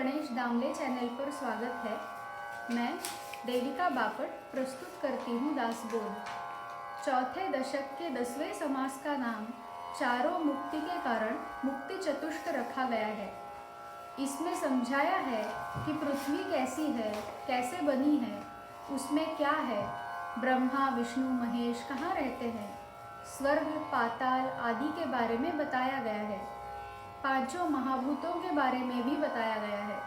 Ganesh Damle channel पर स्वागत है। मैं देविका बापट प्रस्तुत करती हूँ दासबोध। चौथे दशक के 10वें समास का नाम चारों मुक्ति के कारण मुक्ति चतुष्ट रखा गया है। इसमें समझाया है कि पृथ्वी कैसी है, कैसे बनी है, उसमें क्या है, ब्रह्मा विष्णु महेश कहाँ रहते हैं, स्वर्ग पाताल आदि के बारे में बताया गया है। पांचों महाभूतों के बारे में भी बताया गया है।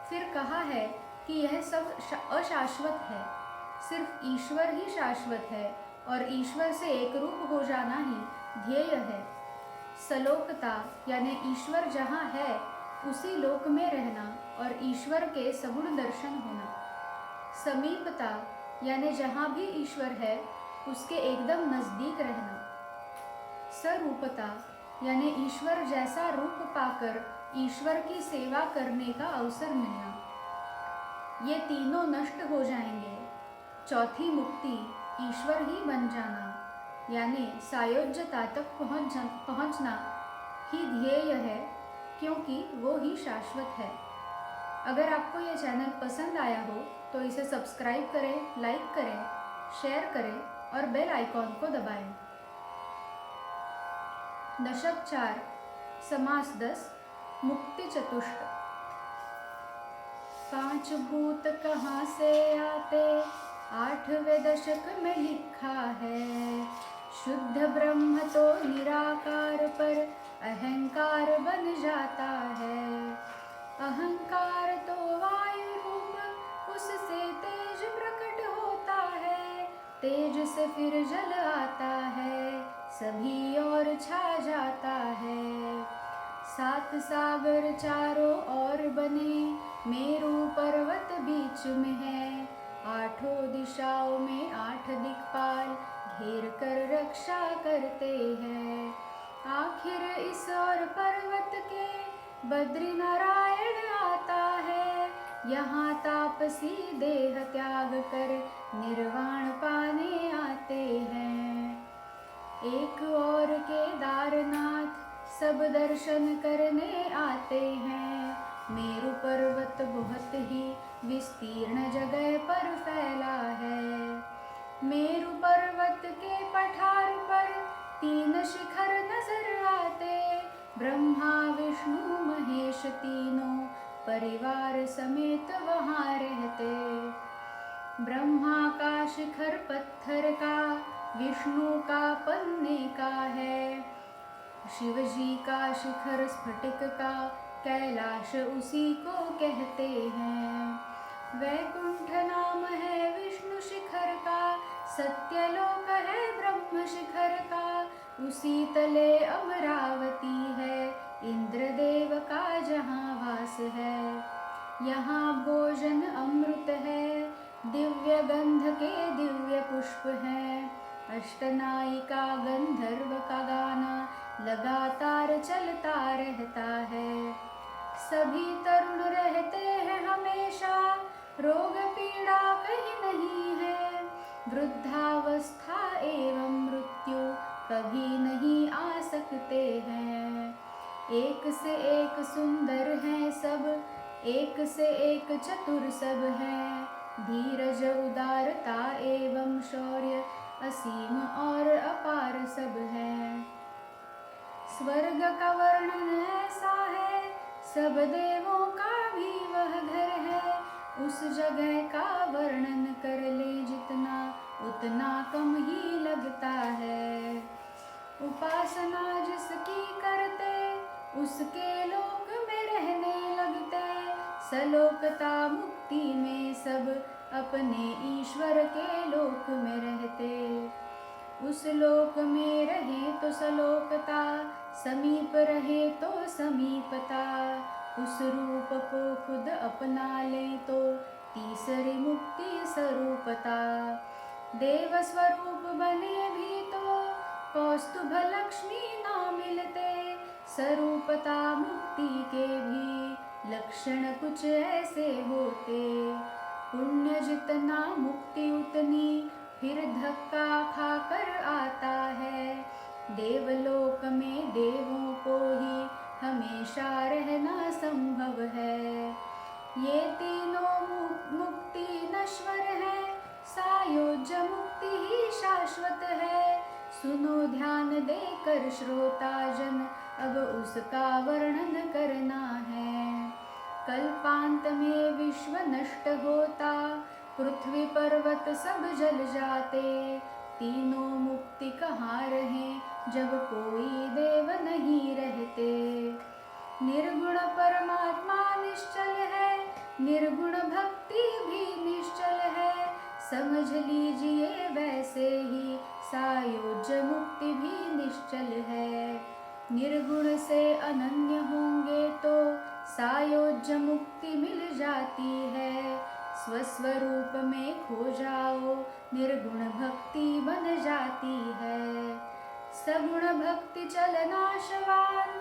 फिर कहा है कि यह सब अशाश्वत है, सिर्फ ईश्वर ही शाश्वत है और ईश्वर से एक रूप हो जाना ही ध्येय है। सलोकता यानी ईश्वर जहाँ है उसी लोक में रहना और ईश्वर के सगुण दर्शन होना। समीपता यानी जहाँ भी ईश्वर है उसके एकदम नजदीक रहना। सरूपता यानी ईश्वर जैसा रूप पाकर ईश्वर की सेवा करने का अवसर मिलना। ये तीनों नष्ट हो जाएंगे। चौथी मुक्ति ईश्वर ही बन जाना यानी सायोज्यता तक पहुंचना ही ध्येय है, क्योंकि वो ही शाश्वत है। अगर आपको ये चैनल पसंद आया हो तो इसे सब्सक्राइब करें, लाइक करें, शेयर करें और बेल आइकॉन को दबाएं। दशक 4 समास 10 मुक्ति चतुष्ट। पांच भूत कहाँ से आते 8वें दशक में लिखा है। शुद्ध ब्रह्म तो निराकार पर अहंकार बन जाता है। अहंकार तो वायु रूप उससे तेज प्रकट होता है। तेज से फिर जल आता है, सभी और छा जाता है। 7 सागर चारों ओर बने, मेरु पर्वत बीच में है। 8 दिशाओं में 8 दिक्पाल घेर कर रक्षा करते हैं। आखिर इस और पर्वत के बद्री नारायण आता है। यहाँ तापसी देह त्याग कर निर्वाण पाने आते हैं। एक और केदारनाथ सब दर्शन करने आते हैं। मेरु पर्वत बहुत ही विस्तीर्ण जगह पर फैला है। मेरु पर्वत के पठार पर 3 शिखर नजर आते। ब्रह्मा विष्णु महेश तीनों परिवार समेत वहाँ रहते। ब्रह्मा का शिखर पत्थर का, विष्णु का पन्ने का है। शिव जी का शिखर स्फटिक का, कैलाश उसी को कहते हैं। वैकुंठ नाम है विष्णु शिखर का, सत्यलोक है ब्रह्म शिखर का। उसी तले अमरावती है, इंद्रदेव का जहाँ वास है। यहाँ भोजन अमृत है, दिव्य गंध के दिव्य पुष्प हैं। अष्टनायिका गंधर्व का गाना लगातार चलता रहता है। सभी तरुण रहते हैं हमेशा, रोग पीड़ा कहीं नहीं है। वृद्धावस्था एवं मृत्यु कभी नहीं आ सकते हैं। एक से एक सुंदर हैं सब, एक से एक चतुर सब हैं। धीरज उदारता एवं शौर्य असीम और अपार सब है। स्वर्ग का वर्णन ऐसा है, सब देवों का भी वह घर है। उस जगह का वर्णन कर ले जितना, उतना कम ही लगता है। उपासना जिसकी करते, उसके लोक में रहने लगते। सलोकता मुक्ति में सब अपने ईश्वर के लोक में रहते। उस लोक में रहे तो सलोकता, समीप रहे तो समीपता। उस रूप को खुद अपना ले तो तीसरी मुक्ति स्वरूपता। देव स्वरूप बने भी तो कौस्तुभ लक्ष्मी ना मिलते। स्वरूपता मुक्ति के भी लक्षण कुछ ऐसे होते। पुण्य जितना मुक्ति उतनी फिर धक्का खाकर आता है। देवलोक में देवों को ही हमेशा रहना असंभव है। ये तीनों मुक्ति नश्वर है, सायोज्य मुक्ति ही शाश्वत है। सुनो ध्यान देकर श्रोताजन, अब उसका वर्णन करना है। कल्पांत में विश्व नष्ट होता, पृथ्वी पर्वत सब जल जाते। तीनों मुक्ति कहाँ रहे, जब कोई देव नहीं रहते। निर्गुण परमात्मा निश्चल है, निर्गुण भक्ति भी निश्चल है। समझ लीजिए वैसे ही सायोज्य मुक्ति भी निश्चल है। निर्गुण से अनन्य होंगे तो सायोज्य मुक्ति मिल जाती है। स्वस्वरूप में खो जाओ, निर्गुण भक्ति बन जाती है। सगुण भक्ति चल नाशवान,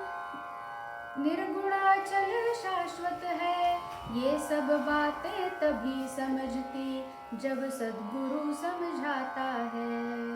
निर्गुणाचल शाश्वत है। ये सब बातें तभी समझती जब सद्गुरु समझाता है।